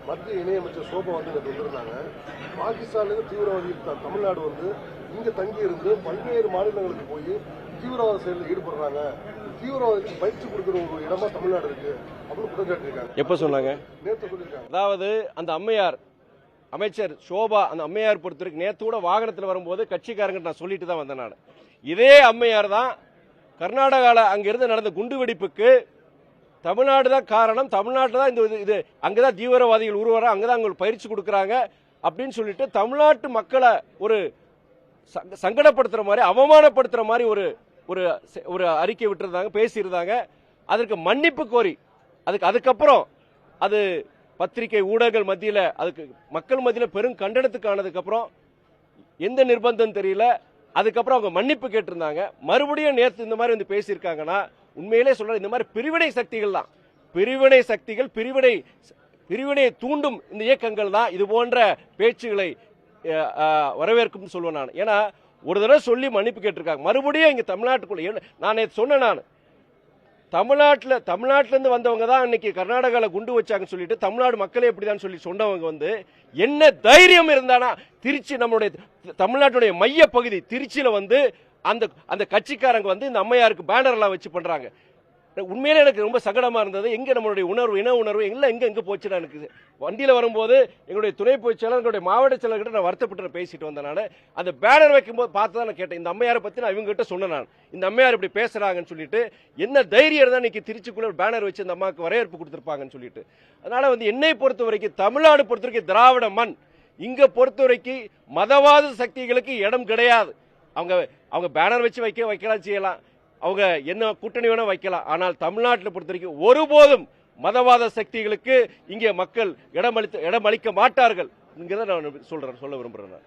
மத்திய இணையமைச்சர் சோபா வந்து வந்திருந்தாங்க. பாகிஸ்தான்லேருந்து தீவிரவாதிகள் தமிழ்நாடு வந்து இங்க தங்கி இருந்து பல்வேறு மாநிலங்களுக்கு போய் தீவிரவாத செயலில் ஈடுபடுறாங்க, தீவிரவாதத்துக்கு பயிற்சி கொடுக்குற ஒரு இடமா தமிழ்நாடு இருக்கு அப்படின்னு குற்றச்சாட்டிருக்காங்க. எப்ப சொன்னாங்க? நேற்று சொல்லியிருக்காங்க. அதாவது அந்த அம்மையார் அமைச்சர் சோபா அந்த அம்மையார் பொறுத்தவரைக்கும் நேற்று கூட வாகனத்தில் வரும்போது கட்சிக்காரங்க நான் சொல்லிட்டு தான் வந்தேன். நான் இதே அம்மையார் தான் கர்நாடகாவில் அங்கிருந்து நடந்த குண்டு வெடிப்புக்கு தமிழ்நாடு தான் காரணம், தமிழ்நாட்டில் தான் இது அங்கதான் தீவிரவாதிகள் உருவாங்க, அங்கதான் அவங்களுக்கு பயிற்சி கொடுக்குறாங்க அப்படின்னு சொல்லிட்டு தமிழ்நாட்டு மக்களை ஒரு சங்கடப்படுத்துற மாதிரி அவமானப்படுத்துற மாதிரி ஒரு அறிக்கை விட்டுருந்தாங்க, பேசியிருந்தாங்க. அதற்கு மன்னிப்பு கோரி அதுக்கப்புறம் அது பத்திரிகை ஊடகங்கள் மத்தியில் அதுக்கு மக்கள் மத்தியில் பெரும் கண்டனத்துக்கு ஆனதுக்கு அப்புறம் எந்த நிர்பந்தம் தெரியல, அதுக்கப்புறம் அவங்க மன்னிப்பு கேட்டிருந்தாங்க. மறுபடியும் நேற்று இந்த மாதிரி வந்து பேசியிருக்காங்கன்னா உண்மையிலே சொல்ற இந்த மாதிரி பிரிவினை சக்திகள் தான், பிரிவினை சக்திகள், பிரிவினை தூண்டும் இந்த இயக்கங்கள் தான் இது போன்ற பேச்சுகளை வரவேற்கும் சொல்லுவேன் நான். ஏன்னா ஒரு தடவை சொல்லி மன்னிப்பு கேட்டிருக்காங்க, மறுபடியும் இங்க தமிழ்நாட்டுக்குள்ள நான் சொன்னேன், தமிழ்நாட்டிலிருந்து வந்தவங்க தான் இன்னைக்கு கர்நாடகாவில் குண்டு வச்சாங்கன்னு சொல்லிட்டு தமிழ்நாடு மக்களே எப்படிதான் சொல்லி சொன்னவங்க வந்து என்ன தைரியம் இருந்தானா திருச்சி நம்மளுடைய தமிழ்நாட்டுடைய மைய பகுதி திருச்சியில வந்து அந்த கட்சிக்காரங்க வந்து இந்த அம்மையாருக்கு பேனர் எல்லாம் வச்சு பண்றாங்க. உண்மையிலே எனக்கு ரொம்ப சங்கடமா இருந்தது. எங்க நம்மளுடைய இன உணர்வு எங்க போச்சுன்னா எனக்கு வண்டியில வரும்போது எங்களுடைய துணை பொதுச் செயலர், எங்களுடைய மாவட்ட செயலர்கிட்ட நான் வருத்தப்பட்டு பேசிட்டு வந்தேன். நான் அந்த பேனர் வைக்கும்போது பார்த்து தான் நான் கேட்டேன், இந்த அம்மையாரை பத்தி நான் இவங்க கிட்ட சொன்னேன், நான் இந்த அம்மையார் இப்படி பேசுறாங்கன்னு சொல்லிட்டு என்ன தைரியம் தான் இன்னைக்கு திருச்சிக்குள்ள பேனர் வச்சு இந்த அம்மாவுக்கு வரவேற்பு கொடுத்திருப்பாங்கன்னு சொல்லிட்டு. அதனால வந்து என்னை பொறுத்த வரைக்கும் தமிழ்நாடு பொறுத்த வரைக்கும் திராவிட மண், இங்க பொறுத்த வரைக்கும் மதவாத சக்திகளுக்கு இடம் கிடையாது. அவங்க பேனர் வச்சு வைக்கலாம் செய்யலாம், அவங்க என்ன கூட்டணி வேணா வைக்கலாம். ஆனால் தமிழ்நாட்டில் பொறுத்த வரைக்கும் ஒருபோதும் மதவாத சக்திகளுக்கு இங்கே மக்கள் இடமளிக்க மாட்டார்கள். நான் சொல்ல விரும்புறேன்.